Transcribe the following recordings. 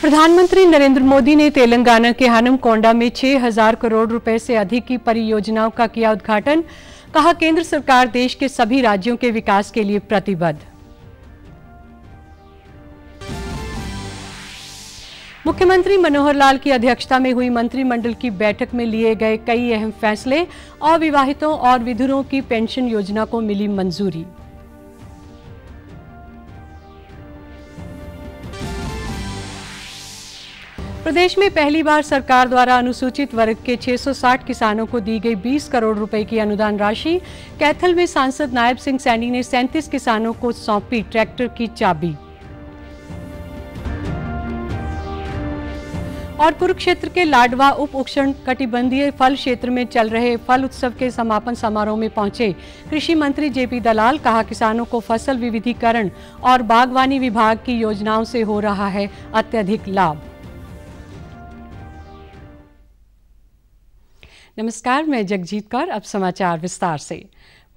प्रधानमंत्री नरेंद्र मोदी ने तेलंगाना के हनमकोंडा में 6,000 करोड़ रुपए से अधिक की परियोजनाओं का किया उद्घाटन। कहा, केंद्र सरकार देश के सभी राज्यों के विकास के लिए प्रतिबद्ध। मुख्यमंत्री मनोहर लाल की अध्यक्षता में हुई मंत्रिमंडल की बैठक में लिए गए कई अहम फैसले। अविवाहितों और विधुरों की पेंशन योजना को मिली मंजूरी। प्रदेश में पहली बार सरकार द्वारा अनुसूचित वर्ग के 660 किसानों को दी गई 20 करोड़ रुपए की अनुदान राशि। कैथल में सांसद नायब सिंह सैनी ने 37 किसानों को सौंपी ट्रैक्टर की चाबी। और कुरुक्षेत्र के लाडवा उप उष्णकटिबंधीय फल क्षेत्र में चल रहे फल उत्सव के समापन समारोह में पहुंचे कृषि मंत्री जेपी दलाल। कहा, किसानों को फसल विविधीकरण और बागवानी विभाग की योजनाओं से हो रहा है अत्यधिक लाभ। नमस्कार, मैं जगजीत कौर। अब समाचार विस्तार से।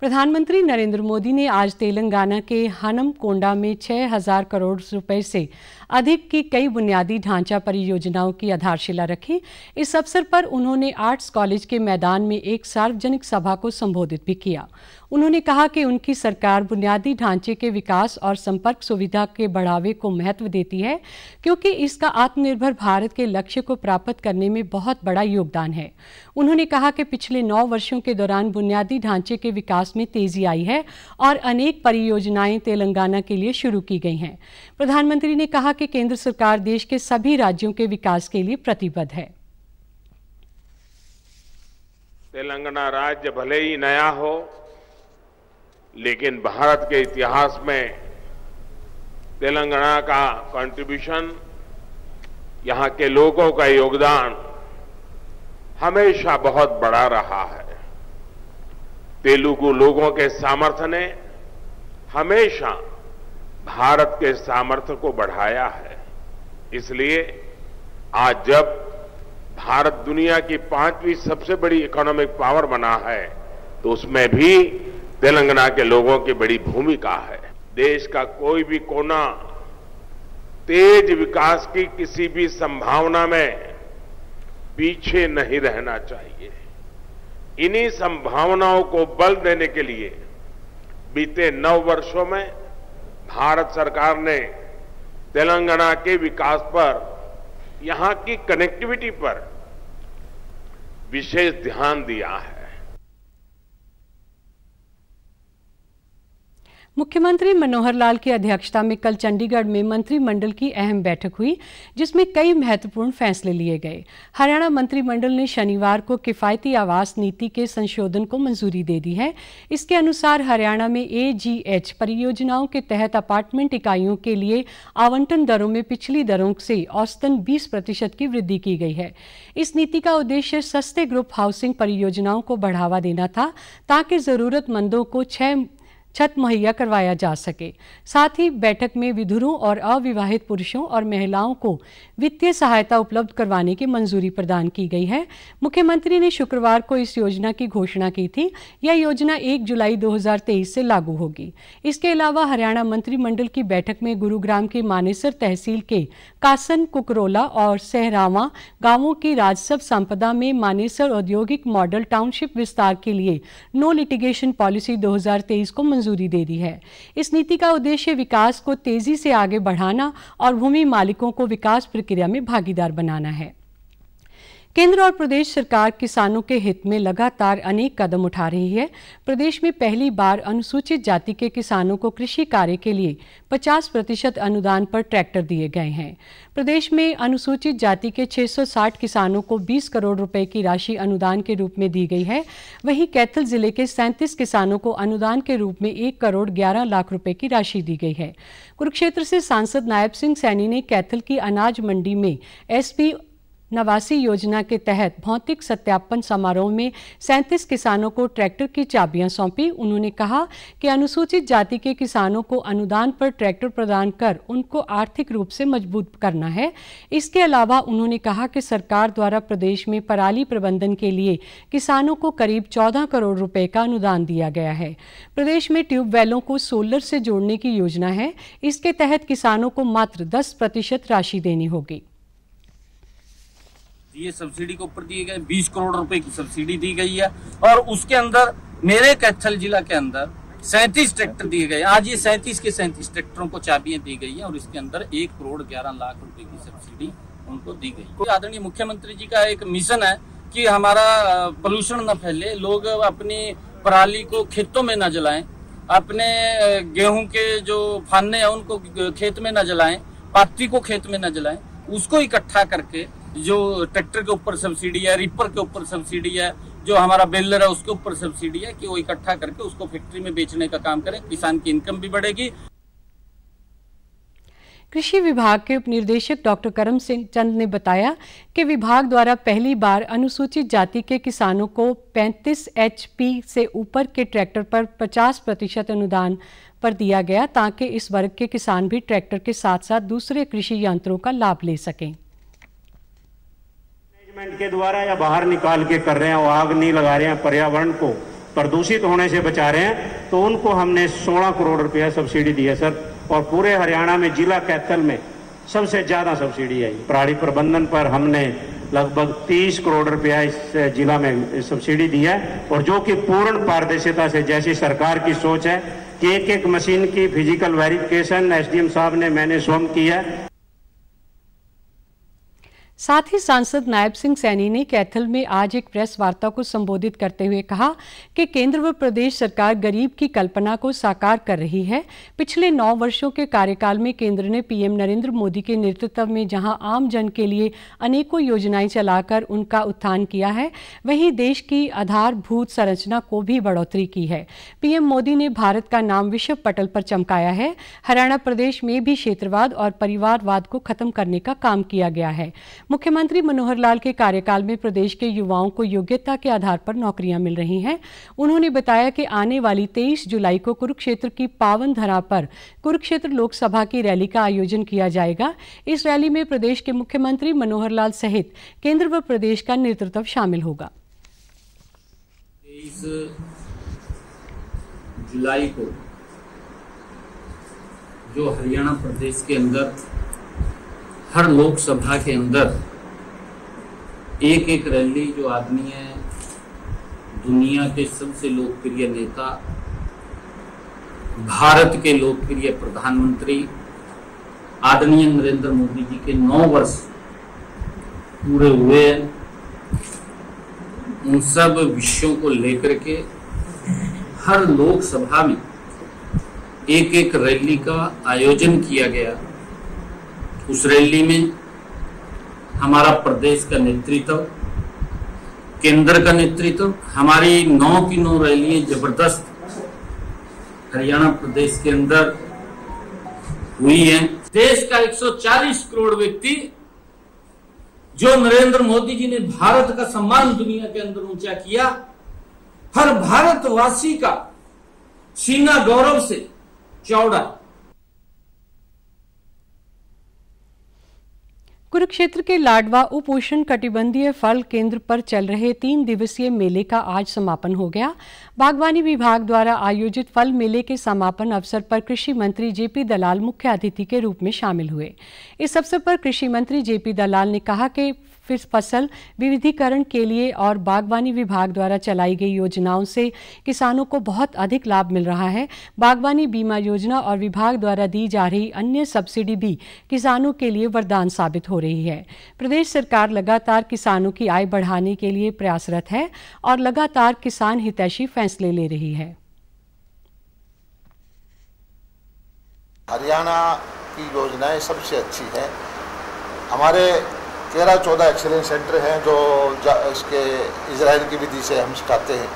प्रधानमंत्री नरेंद्र मोदी ने आज तेलंगाना के हनमकोंडा में 6,000 करोड़ रुपए से अधिक की कई बुनियादी ढांचा परियोजनाओं की आधारशिला रखी। इस अवसर पर उन्होंने आर्ट्स कॉलेज के मैदान में एक सार्वजनिक सभा को संबोधित भी किया। उन्होंने कहा कि उनकी सरकार बुनियादी ढांचे के विकास और संपर्क सुविधा के बढ़ावे को महत्व देती है, क्योंकि इसका आत्मनिर्भर भारत के लक्ष्य को प्राप्त करने में बहुत बड़ा योगदान है। उन्होंने कहा कि पिछले 9 वर्षों के दौरान बुनियादी ढांचे के विकास में तेजी आई है और अनेक परियोजनाएं तेलंगाना के लिए शुरू की गई हैं। प्रधानमंत्री ने कहा कि केंद्र सरकार देश के सभी राज्यों के विकास के लिए प्रतिबद्ध है। तेलंगाना राज्य भले ही नया हो, लेकिन भारत के इतिहास में तेलंगाना का कंट्रीब्यूशन, यहां के लोगों का योगदान हमेशा बहुत बड़ा रहा है। तेलुगु लोगों के सामर्थ्य ने हमेशा भारत के सामर्थ्य को बढ़ाया है। इसलिए आज जब भारत दुनिया की 5वीं सबसे बड़ी इकोनॉमिक पावर बना है, तो उसमें भी तेलंगाना के लोगों की बड़ी भूमिका है। देश का कोई भी कोना तेज विकास की किसी भी संभावना में पीछे नहीं रहना चाहिए। इन्हीं संभावनाओं को बल देने के लिए बीते 9 वर्षों में भारत सरकार ने तेलंगाना के विकास पर, यहां की कनेक्टिविटी पर विशेष ध्यान दिया है। मुख्यमंत्री मनोहर लाल की अध्यक्षता में कल चंडीगढ़ में मंत्रिमंडल की अहम बैठक हुई, जिसमें कई महत्वपूर्ण फैसले लिए गए। हरियाणा मंत्रिमंडल ने शनिवार को किफायती आवास नीति के संशोधन को मंजूरी दे दी है। इसके अनुसार हरियाणा में AGH परियोजनाओं के तहत अपार्टमेंट इकाइयों के लिए आवंटन दरों में पिछली दरों से औसतन 20% की वृद्धि की गई है। इस नीति का उद्देश्य सस्ते ग्रुप हाउसिंग परियोजनाओं को बढ़ावा देना था, ताकि जरूरतमंदों को 6 छत मुहैया करवाया जा सके। साथ ही बैठक में विधुरों और अविवाहित पुरुषों और महिलाओं को वित्तीय सहायता उपलब्ध करवाने की मंजूरी प्रदान की गई है। मुख्यमंत्री ने शुक्रवार को इस योजना की घोषणा की थी। यह योजना 1 जुलाई 2023 से लागू होगी। इसके अलावा हरियाणा मंत्रिमंडल की बैठक में गुरुग्राम की मानेसर तहसील के कासन, कुकरोला और सहरावा गांवों की राजस्व संपदा में मानेसर औद्योगिक मॉडल टाउनशिप विस्तार के लिए नो लिटिगेशन पॉलिसी 2023 को मंजूरी दे दी है। इस नीति का उद्देश्य विकास को तेजी से आगे बढ़ाना और भूमि मालिकों को विकास प्रक्रिया में भागीदार बनाना है। केंद्र और प्रदेश सरकार किसानों के हित में लगातार अनेक कदम उठा रही है। प्रदेश में पहली बार अनुसूचित जाति के किसानों को कृषि कार्य के लिए 50% अनुदान पर ट्रैक्टर दिए गए हैं। प्रदेश में अनुसूचित जाति के 660 किसानों को 20 करोड़ रुपए की राशि अनुदान के रूप में दी गई है। वहीं कैथल जिले के 37 किसानों को अनुदान के रूप में 1 करोड़ 11 लाख रुपए की राशि दी गई है। कुरुक्षेत्र से सांसद नायब सिंह सैनी ने कैथल की अनाज मंडी में SP नवासी योजना के तहत भौतिक सत्यापन समारोह में 37 किसानों को ट्रैक्टर की चाबियां सौंपी। उन्होंने कहा कि अनुसूचित जाति के किसानों को अनुदान पर ट्रैक्टर प्रदान कर उनको आर्थिक रूप से मजबूत करना है। इसके अलावा उन्होंने कहा कि सरकार द्वारा प्रदेश में पराली प्रबंधन के लिए किसानों को करीब 14 करोड़ रुपए का अनुदान दिया गया है। प्रदेश में ट्यूबवेलों को सोलर से जोड़ने की योजना है। इसके तहत किसानों को मात्र 10% राशि देनी होगी। ये सब्सिडी के ऊपर दिए गए 20 करोड़ रुपए की सब्सिडी दी गई है और उसके अंदर मेरे कैथल जिला के अंदर 37 ट्रैक्टर दिए गए। आज ये 37 के 37 ट्रैक्टरों को चाबियां दी गई है और इसके अंदर 1 करोड़ 11 लाख रुपए की सब्सिडी उनको दी गई। आदरणीय मुख्यमंत्री जी का एक मिशन है कि हमारा पोल्यूशन न फैले, लोग अपनी पराली को खेतों में न जलाएं, अपने गेहूं के जो फाने हैं उनको खेत में न जलाएं, पाती को खेत में न जलाएं, उसको इकट्ठा करके जो ट्रैक्टर के ऊपर सब्सिडी है, रिपर के ऊपर सब्सिडी है, जो हमारा बेलर है उसके ऊपर सब्सिडी है, कि वो इकट्ठा करके उसको फैक्ट्री में बेचने का काम करें, किसान की इनकम भी बढ़ेगी। कृषि विभाग के उप निदेशक डॉक्टर करम सिंह चंद ने बताया कि विभाग द्वारा पहली बार अनुसूचित जाति के किसानों को 35 HP से ऊपर के ट्रैक्टर पर 50% अनुदान पर दिया गया, ताकि इस वर्ग के किसान भी ट्रैक्टर के साथ साथ दूसरे कृषि यंत्रों का लाभ ले सकें। मैनेजमेंट के द्वारा या बाहर निकाल के कर रहे हैं, वो आग नहीं लगा रहे हैं, पर्यावरण को प्रदूषित होने से बचा रहे हैं, तो उनको हमने 16 करोड़ रुपया सब्सिडी दी है सर। और पूरे हरियाणा में जिला कैथल में सबसे ज्यादा सब्सिडी है। पराली प्रबंधन पर हमने लगभग 30 करोड़ रुपया इस जिला में सब्सिडी दी है, और जो कि पूर्ण पारदर्शिता से, जैसी सरकार की सोच है कि एक एक मशीन की फिजिकल वेरिफिकेशन SDM साहब ने, मैंने स्वयं की है। साथ ही सांसद नायब सिंह सैनी ने कैथल में आज एक प्रेस वार्ता को संबोधित करते हुए कहा कि केंद्र व प्रदेश सरकार गरीब की कल्पना को साकार कर रही है। पिछले 9 वर्षों के कार्यकाल में केंद्र ने PM नरेंद्र मोदी के नेतृत्व में जहां आम जन के लिए अनेकों योजनाएं चलाकर उनका उत्थान किया है, वहीं देश की आधारभूत संरचना को भी बढ़ोतरी की है। PM मोदी ने भारत का नाम विश्व पटल पर चमकाया है। हरियाणा प्रदेश में भी क्षेत्रवाद और परिवारवाद को खत्म करने का काम किया गया है। मुख्यमंत्री मनोहर लाल के कार्यकाल में प्रदेश के युवाओं को योग्यता के आधार पर नौकरियां मिल रही हैं। उन्होंने बताया कि आने वाली 23 जुलाई को कुरुक्षेत्र की पावन धरा पर कुरुक्षेत्र लोकसभा की रैली का आयोजन किया जाएगा। इस रैली में प्रदेश के मुख्यमंत्री मनोहर लाल सहित केंद्र व प्रदेश का नेतृत्व शामिल होगा। 23 जुलाई को जो हरियाणा प्रदेश के अंदर हर लोकसभा के अंदर एक एक रैली, जो आदमी है दुनिया के सबसे लोकप्रिय नेता, भारत के लोकप्रिय प्रधानमंत्री आदरणीय नरेंद्र मोदी जी के 9 वर्ष पूरे हुए हैं, उन सब विषयों को लेकर के हर लोकसभा में एक एक रैली का आयोजन किया गया। उस रैली में हमारा प्रदेश का नेतृत्व, केंद्र का नेतृत्व, हमारी 9 की 9 रैलियां जबरदस्त हरियाणा प्रदेश के अंदर हुई हैं। देश का 140 करोड़ व्यक्ति, जो नरेंद्र मोदी जी ने भारत का सम्मान दुनिया के अंदर ऊंचा किया, हर भारतवासी का सीना गौरव से चौड़ा। कुरुक्षेत्र के लाडवा उप उष्ण कटिबंधीय फल केंद्र पर चल रहे 3 दिवसीय मेले का आज समापन हो गया। बागवानी विभाग द्वारा आयोजित फल मेले के समापन अवसर पर कृषि मंत्री JP दलाल मुख्य अतिथि के रूप में शामिल हुए। इस अवसर पर कृषि मंत्री JP दलाल ने कहा कि फसल विविधीकरण के लिए और बागवानी विभाग द्वारा चलाई गई योजनाओं से किसानों को बहुत अधिक लाभ मिल रहा है। बागवानी बीमा योजना और विभाग द्वारा दी जा रही अन्य सब्सिडी भी किसानों के लिए वरदान साबित हो रही है। प्रदेश सरकार लगातार किसानों की आय बढ़ाने के लिए प्रयासरत है और लगातार किसान हितैषी फैसले ले रही है। हरियाणा की योजनाएं सबसे अच्छी हैं। हमारे 13-14 एक्सीलेंस सेंटर हैं जो इसके इजराइल की विधि से हम सिखाते हैं।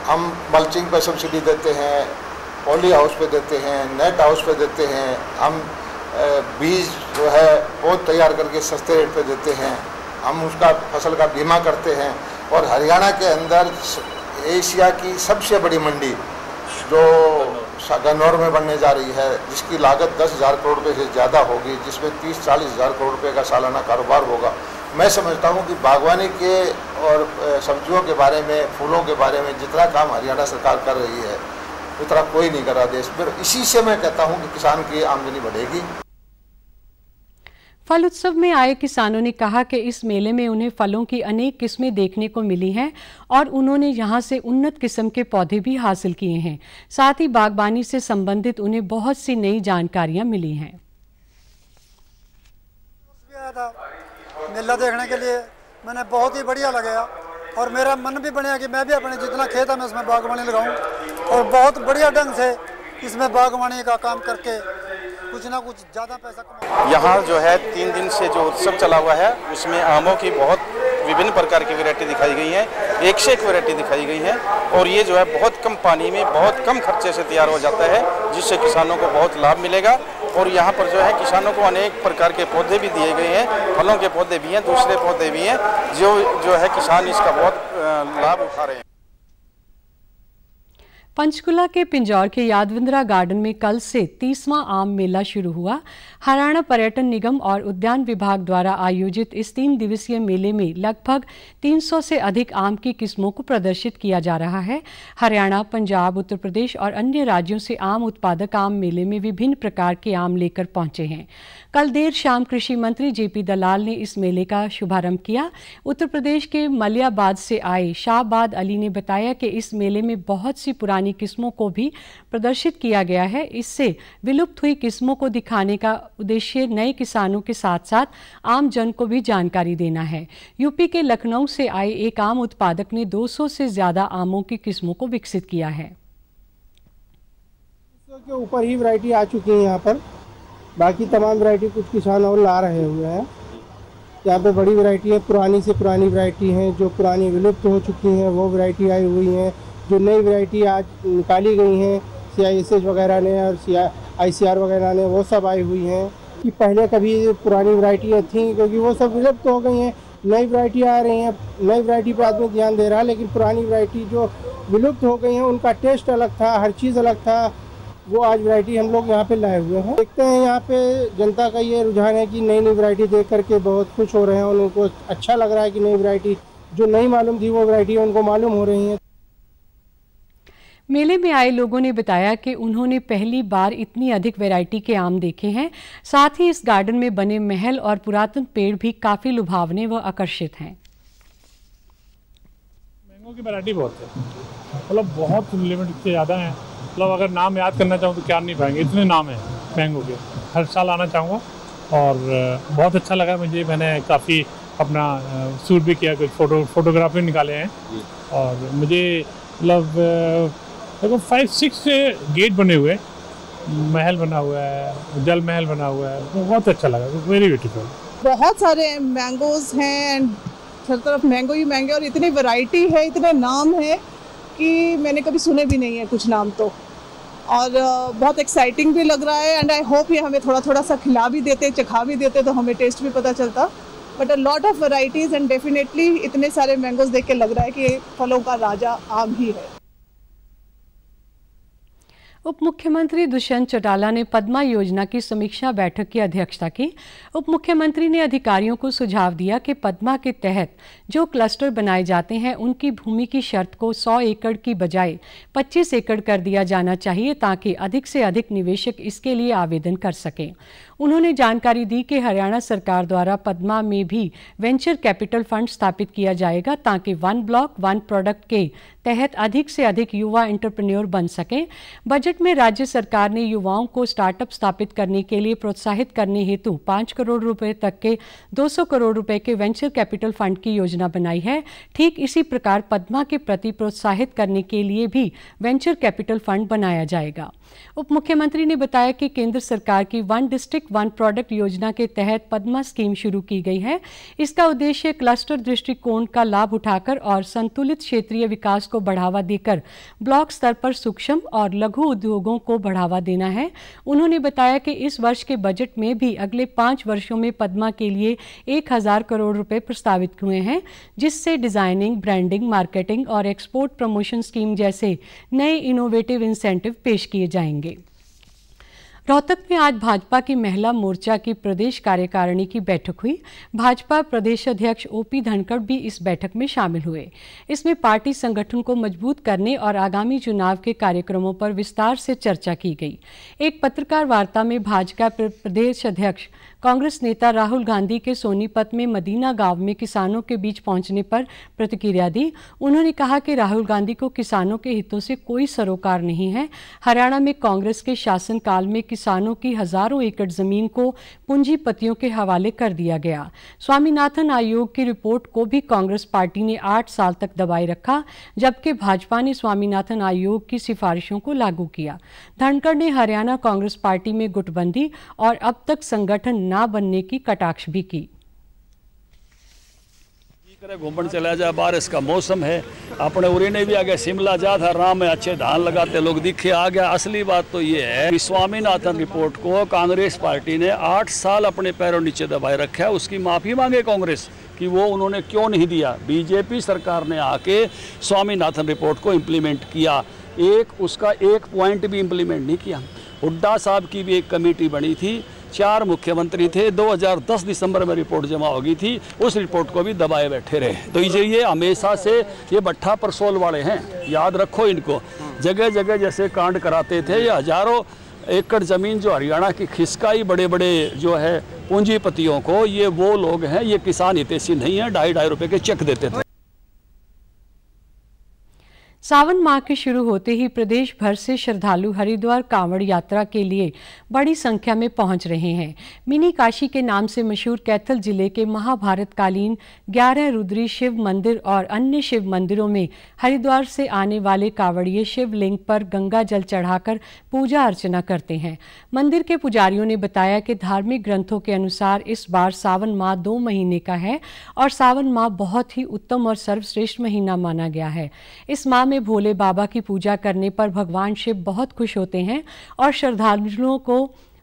हम मल्चिंग पे सब्सिडी देते हैं, पॉली हाउस पे देते हैं, नेट हाउस पे देते हैं, हम बीज जो है पौध तैयार करके सस्ते रेट पे देते हैं, हम उसका फसल का बीमा करते हैं। और हरियाणा के अंदर एशिया की सबसे बड़ी मंडी जो गन्नौर में बनने जा रही है, जिसकी लागत 10,000 करोड़ रुपये से ज़्यादा होगी, जिसमें 30-40 हज़ार करोड़ रुपये का सालाना कारोबार होगा। मैं समझता हूँ कि बागवानी के और सब्जियों के बारे में, फूलों के बारे में जितना काम हरियाणा सरकार कर रही है उतना कोई नहीं कर रहा देश में। इसी से मैं कहता हूँ कि किसान की आमदनी बढ़ेगी। फल उत्सव में आए किसानों ने कहा कि इस मेले में उन्हें फलों की अनेक किस्में देखने को मिली हैं और उन्होंने यहां से उन्नत किस्म के पौधे भी हासिल किए हैं। साथ ही बागबानी से संबंधित उन्हें बहुत सी नई जानकारियां मिली हैं। मेला देखने के लिए मैंने बहुत ही बढ़िया लगा और मेरा मन भी बना कि मैं भी अपने जितना खेत है मैं उसमें बागवानी लगाऊं और बहुत बढ़िया ढंग से इसमें बागवानी का काम करके कुछ ना कुछ ज़्यादा पैसा कमाऊं। यहाँ जो है 3 दिन से जो उत्सव चला हुआ है उसमें आमों की बहुत विभिन्न प्रकार की वैरायटी दिखाई गई है, एक से एक वैरायटी दिखाई गई है और ये जो है बहुत कम पानी में बहुत कम खर्चे से तैयार हो जाता है, जिससे किसानों को बहुत लाभ मिलेगा। और यहाँ पर जो है किसानों को अनेक प्रकार के पौधे भी दिए गए हैं, फलों के पौधे भी हैं, दूसरे पौधे भी हैं, जो है किसान इसका बहुत लाभ उठा रहे हैं। पंचकुला के पिंजौर के यादविंद्रा गार्डन में कल से 30वां आम मेला शुरू हुआ। हरियाणा पर्यटन निगम और उद्यान विभाग द्वारा आयोजित इस 3 दिवसीय मेले में लगभग 300 से अधिक आम की किस्मों को प्रदर्शित किया जा रहा है। हरियाणा, पंजाब, उत्तर प्रदेश और अन्य राज्यों से आम उत्पादक आम मेले में विभिन्न प्रकार के आम लेकर पहुंचे हैं। कल देर शाम कृषि मंत्री जेपी दलाल ने इस मेले का शुभारंभ किया। उत्तर प्रदेश के मलियाबाद से आए शाहबाद अली ने बताया कि इस मेले में बहुत सी पुरानी किस्मों को भी प्रदर्शित किया गया है। इससे विलुप्त हुई किस्मों को दिखाने का उद्देश्य नए किसानों के साथ साथ आम जन को भी जानकारी देना है। यूपी के लखनऊ से आए एक आम उत्पादक ने 200 से ज्यादा आमों की किस्मों को विकसित किया है। के ऊपर ही वैरायटी आ चुकी है यहाँ पर, बाकी तमाम वैरायटी कुछ किसान और ला रहे हुए हैं। यहाँ पे बड़ी वैरायटी है, पुरानी से पुरानी वैरायटी हैं, जो पुरानी विलुप्त हो चुकी हैं वो वैरायटी आई हुई हैं, जो नई वैरायटी आज निकाली गई हैं CISH वगैरह ने और ICR वगैरह ने, वो सब आई हुई हैं। कि पहले कभी पुरानी वैरायटियाँ थीं क्योंकि वो सब विलुप्त हो गई हैं, नई वैरायटी आ रही हैं, नई वैरायटी पर आदमी ध्यान दे रहा है, लेकिन पुरानी वैरायटी जो विलुप्त हो गई हैं उनका टेस्ट अलग था, हर चीज़ अलग था, वो आज वैरायटी हम लोग यहाँ पे लाए हुए हैं। देखते हैं यहाँ पे जनता का ये रुझान है कि नई नई वैरायटी देख करके बहुत खुश हो रहे हैं, उनको अच्छा लग रहा है कि नई वैरायटी जो नहीं मालूम थी वो वैरायटी उनको मालूम हो रही है। मेले में आए लोगों ने बताया कि उन्होंने पहली बार इतनी अधिक वैरायटी के आम देखे हैं। साथ ही इस गार्डन में बने महल और पुरातन पेड़ भी काफी लुभावने व आकर्षित हैं। मैंगो की वैरायटी बहुत है, मतलब बहुत लिमिट से ज़्यादा है, मतलब अगर नाम याद करना चाहूँ तो क्या नहीं पाएंगे, इतने नाम हैं मैंगो के। हर साल आना चाहूँगा और बहुत अच्छा लगा मुझे। मैंने काफ़ी अपना शूट भी किया, कुछ फोटोग्राफी निकाले हैं और मुझे मतलब देखो 5-6 गेट बने हुए, महल बना हुआ है, जल महल बना हुआ है, तो बहुत अच्छा लगा, वेरी ब्यूटीफुल। बहुत सारे मैंगोज हैं एंड हर तरफ मैंगो ही मैंगो और इतनी वैरायटी है, इतने नाम है कि मैंने कभी सुने भी नहीं है कुछ नाम तो, और बहुत एक्साइटिंग भी लग रहा है एंड आई होप ये हमें थोड़ा थोड़ा सा खिला भी देते, चखा भी देते तो हमें टेस्ट भी पता चलता। But a lot of varieties and definitely इतने सारे मैंगोज देख के लग रहा है कि फलों का राजा आम ही है। उप मुख्यमंत्री दुष्यंत चौटाला ने पद्मा योजना की समीक्षा बैठक की अध्यक्षता की। उप मुख्यमंत्री ने अधिकारियों को सुझाव दिया कि पद्मा के तहत जो क्लस्टर बनाए जाते हैं उनकी भूमि की शर्त को 100 एकड़ की बजाय 25 एकड़ कर दिया जाना चाहिए ताकि अधिक से अधिक निवेशक इसके लिए आवेदन कर सकें। उन्होंने जानकारी दी कि हरियाणा सरकार द्वारा पद्मा में भी वेंचर कैपिटल फंड स्थापित किया जाएगा ताकि 1 ब्लॉक 1 प्रोडक्ट के तहत अधिक से अधिक युवा एंटरप्रेन्योर बन सकें। बजट में राज्य सरकार ने युवाओं को स्टार्टअप स्थापित करने के लिए प्रोत्साहित करने हेतु 5 करोड़ रुपए तक के 200 करोड़ रुपए के वेंचर कैपिटल फंड की योजना बनाई है। ठीक इसी प्रकार पद्मा के प्रति प्रोत्साहित करने के लिए भी वेंचर कैपिटल फंड बनाया जाएगा। उप मुख्यमंत्री ने बताया कि केंद्र सरकार की 1 डिस्ट्रिक्ट 1 प्रोडक्ट योजना के तहत पद्मा स्कीम शुरू की गई है। इसका उद्देश्य क्लस्टर दृष्टिकोण का लाभ उठाकर और संतुलित क्षेत्रीय विकास को बढ़ावा देकर ब्लॉक स्तर पर सूक्ष्म और लघु उद्योगों को बढ़ावा देना है। उन्होंने बताया कि इस वर्ष के बजट में भी अगले 5 वर्षों में पद्मा के लिए 1000 करोड़ रुपए प्रस्तावित हुए हैं, जिससे डिजाइनिंग, ब्रांडिंग, मार्केटिंग और एक्सपोर्ट प्रमोशन स्कीम जैसे नए इनोवेटिव इंसेंटिव पेश किए जाएंगे। रोहतक में आज भाजपा की महिला मोर्चा की प्रदेश कार्यकारिणी की बैठक हुई। भाजपा प्रदेश अध्यक्ष OP धनखड़ भी इस बैठक में शामिल हुए। इसमें पार्टी संगठन को मजबूत करने और आगामी चुनाव के कार्यक्रमों पर विस्तार से चर्चा की गई। एक पत्रकार वार्ता में भाजपा प्रदेश अध्यक्ष कांग्रेस नेता राहुल गांधी के सोनीपत में मदीना गांव में किसानों के बीच पहुंचने पर प्रतिक्रिया दी। उन्होंने कहा कि राहुल गांधी को किसानों के हितों से कोई सरोकार नहीं है। हरियाणा में कांग्रेस के शासनकाल में किसानों की हजारों एकड़ जमीन को पूंजीपतियों के हवाले कर दिया गया। स्वामीनाथन आयोग की रिपोर्ट को भी कांग्रेस पार्टी ने 8 साल तक दबाए रखा, जबकि भाजपा ने स्वामीनाथन आयोग की सिफारिशों को लागू किया। धनखड़ ने हरियाणा कांग्रेस पार्टी में गुटबंदी और अब तक संगठन न बनने की कटाक्ष भी की। घूमन चला जाए, बारिश का मौसम है, अपने उरी ने भी आगे शिमला जा था, राम में अच्छे धान लगाते लोग दिखे आ गया। असली बात तो ये है कि स्वामीनाथन रिपोर्ट को कांग्रेस पार्टी ने 8 साल अपने पैरों नीचे दबाए रखा है। उसकी माफी मांगे कांग्रेस कि वो उन्होंने क्यों नहीं दिया। बीजेपी सरकार ने आके स्वामीनाथन रिपोर्ट को इम्प्लीमेंट किया, उसका एक पॉइंट भी इम्प्लीमेंट नहीं किया। हुड्डा साहब की भी एक कमेटी बनी थी, 4 मुख्यमंत्री थे, 2010 दिसंबर में रिपोर्ट जमा हो गई थी, उस रिपोर्ट को भी दबाए बैठे रहे। तो ये हमेशा से ये भट्ठा परसोल वाले हैं, याद रखो इनको। जगह जगह जैसे कांड कराते थे, ये हजारों एकड़ ज़मीन जो हरियाणा की खिसकाई बड़े बड़े जो है पूंजीपतियों को, ये वो लोग हैं, ये किसान हितैषी नहीं है, 2.5 रुपये के चेक देते थे। सावन माह के शुरू होते ही प्रदेश भर से श्रद्धालु हरिद्वार कांवड़ यात्रा के लिए बड़ी संख्या में पहुंच रहे हैं। मिनी काशी के नाम से मशहूर कैथल जिले के महाभारत कालीन 11 रुद्री शिव मंदिर और अन्य शिव मंदिरों में हरिद्वार से आने वाले कांवड़िये शिवलिंग पर गंगा जल चढ़ाकर पूजा अर्चना करते हैं। मंदिर के पुजारियों ने बताया कि धार्मिक ग्रंथों के अनुसार इस बार सावन माह 2 महीने का है और सावन माह बहुत ही उत्तम और सर्वश्रेष्ठ महीना माना गया है। इस माह में भोले बाबा की पूजा करने पर भगवान शिव बहुत खुश होते हैं और श्रद्धालुओं को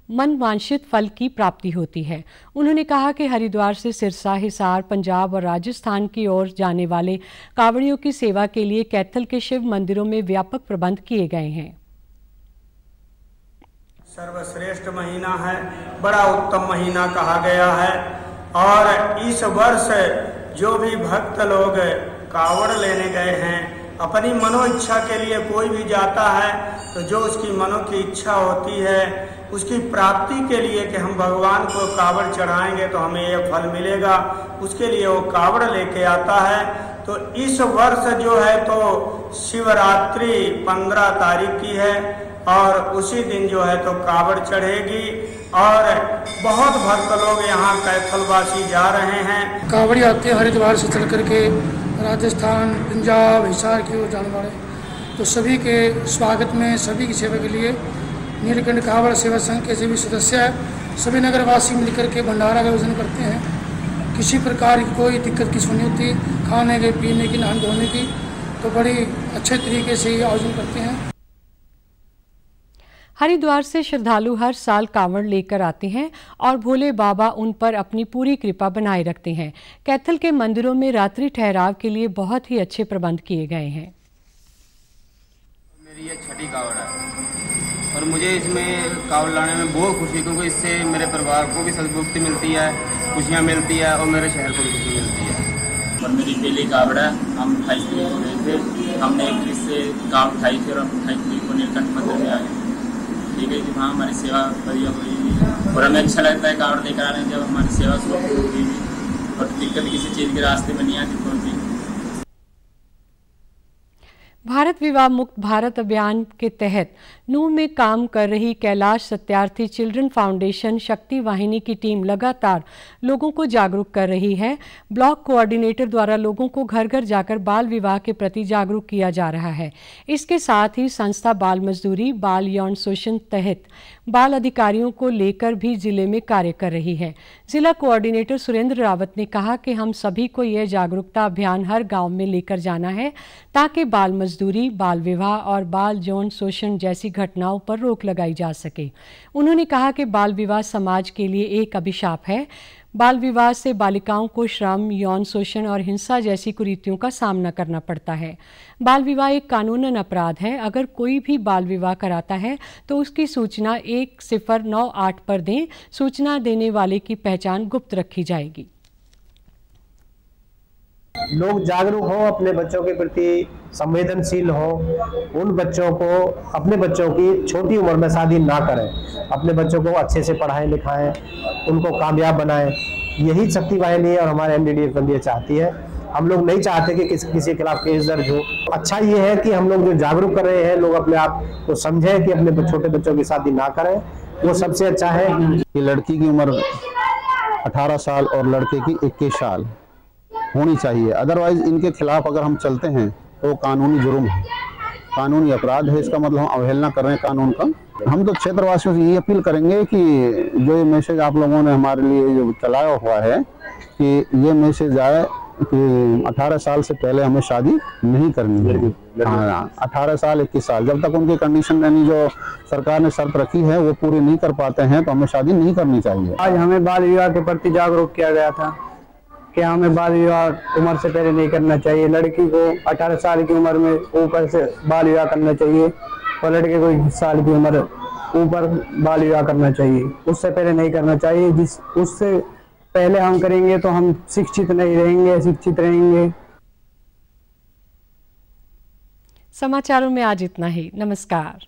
मनवांछित फल की प्राप्ति होती है। उन्होंने कहा कि हरिद्वार से सिरसा, हिसार, पंजाब और राजस्थान की ओर जाने वाले कांवड़ियों की सेवा के लिए कैथल के शिव मंदिरों में व्यापक प्रबंध किए गए हैं। सर्वश्रेष्ठ महीना है, बड़ा उत्तम महीना कहा गया है और इस वर्ष जो भी भक्त लोग कांवड़ लेने गए हैं, अपनी मनो इच्छा के लिए कोई भी जाता है तो जो उसकी मनो की इच्छा होती है उसकी प्राप्ति के लिए कि हम भगवान को कांवड़ चढ़ाएंगे तो हमें ये फल मिलेगा, उसके लिए वो कांवड़ लेके आता है। तो इस वर्ष जो है तो शिवरात्रि 15 तारीख की है और उसी दिन जो है तो कांवड़ चढ़ेगी और बहुत भक्त लोग यहाँ कैथलवासी जा रहे हैं। कांवड़ी आते हैं हरिद्वार से चल करके राजस्थान, पंजाब, हिसार की ओर जाने वाले, तो सभी के स्वागत में, सभी की सेवा के लिए नीलकंठ कांवड़ सेवा संघ के सभी सदस्य हैं, सभी नगरवासी मिलकर के भंडारा का आयोजन करते हैं। किसी प्रकार की कोई दिक्कत किसी नहीं होती, खाने के, पीने की, नहाने धोने की, तो बड़ी अच्छे तरीके से ये आयोजन करते हैं। हरिद्वार से श्रद्धालु हर साल कांवड़ लेकर आते हैं और भोले बाबा उन पर अपनी पूरी कृपा बनाए रखते हैं। कैथल के मंदिरों में रात्रि ठहराव के लिए बहुत ही अच्छे प्रबंध किए गए हैं। मेरी ये छठी कांवड़ है और मुझे इसमें कांवड़ लाने में बहुत खुशी, क्योंकि इससे मेरे परिवार को भी सद्बुद्धि मिलती है, खुशियाँ मिलती है और मेरे शहर को भी खुशी मिलती है। और मेरी पहली कांवड़ है, हम 28 तारीख को गए थे, हमने 21 से कांवड़ उठाई थी और हम 28 तारीख को नीलकंठ मंदिर में आए। ठीक है कि हाँ, हमारी सेवा बढ़िया हुई और हमें अच्छा लगता है कांवड़ लेकर आने जब हमारी सेवा शुरू होगी और दिक्कत किसी चीज़ के रास्ते में नहीं आती कौन सी। भारत विवाह मुक्त भारत अभियान के तहत नूंह में काम कर रही कैलाश सत्यार्थी चिल्ड्रन फाउंडेशन शक्ति वाहिनी की टीम लगातार लोगों को जागरूक कर रही है। ब्लॉक कोऑर्डिनेटर द्वारा लोगों को घर घर जाकर बाल विवाह के प्रति जागरूक किया जा रहा है। इसके साथ ही संस्था बाल मजदूरी, बाल यौन शोषण तहत बाल अधिकारियों को लेकर भी जिले में कार्य कर रही है। जिला कोऑर्डिनेटर सुरेंद्र रावत ने कहा कि हम सभी को यह जागरूकता अभियान हर गांव में लेकर जाना है ताकि बाल मजदूरी, बाल विवाह और बाल यौन शोषण जैसी घटनाओं पर रोक लगाई जा सके। उन्होंने कहा कि बाल विवाह समाज के लिए एक अभिशाप है। बाल विवाह से बालिकाओं को श्रम, यौन शोषण और हिंसा जैसी कुरीतियों का सामना करना पड़ता है। बाल विवाह एक कानूनन अपराध है। अगर कोई भी बाल विवाह कराता है तो उसकी सूचना 1098 पर दें। सूचना देने वाले की पहचान गुप्त रखी जाएगी। लोग जागरूक हो, अपने बच्चों के प्रति संवेदनशील हो, उन बच्चों को, अपने बच्चों की छोटी उम्र में शादी ना करें, अपने बच्चों को अच्छे से पढ़ाएं लिखाएं, उनको कामयाब बनाएं। यही शक्ति वाहिनी और हमारे एमडीडीएफ इंडिया चाहती है। हम लोग नहीं चाहते कि किसी के खिलाफ केस दर्ज हो। अच्छा ये है कि हम लोग जो जागरूक कर रहे हैं, लोग अपने आप को समझें कि अपने छोटे बच्चों की शादी ना करें, वो सबसे अच्छा है। कि लड़की की उम्र 18 साल और लड़के की 21 साल होनी चाहिए, अदरवाइज इनके खिलाफ अगर हम चलते हैं तो कानूनी जुर्म है, कानूनी अपराध है। इसका मतलब हम अवहेलना कर रहे हैं कानून का। हम तो क्षेत्रवासियों से ये अपील करेंगे कि जो ये मैसेज आप लोगों ने हमारे लिए जो चलाया हुआ है कि ये मैसेज आए कि 18 साल से पहले हमें शादी नहीं करनी है। हाँ, 18 साल 21 साल जब तक उनकी कंडीशन यानी जो सरकार ने शर्त रखी है वो पूरी नहीं कर पाते हैं तो हमें शादी नहीं करनी चाहिए। आज हमें बाल विवाह के प्रति जागरूक किया गया था कि हमें बाल विवाह उम्र से पहले नहीं करना चाहिए। लड़की को 18 साल की उम्र में ऊपर से बाल विवाह करना चाहिए और लड़के को 21 साल की उम्र ऊपर बाल विवाह करना चाहिए, उससे पहले नहीं करना चाहिए। उससे पहले हम करेंगे तो हम शिक्षित नहीं रहेंगे, अशिक्षित रहेंगे। समाचारों में आज इतना ही। नमस्कार।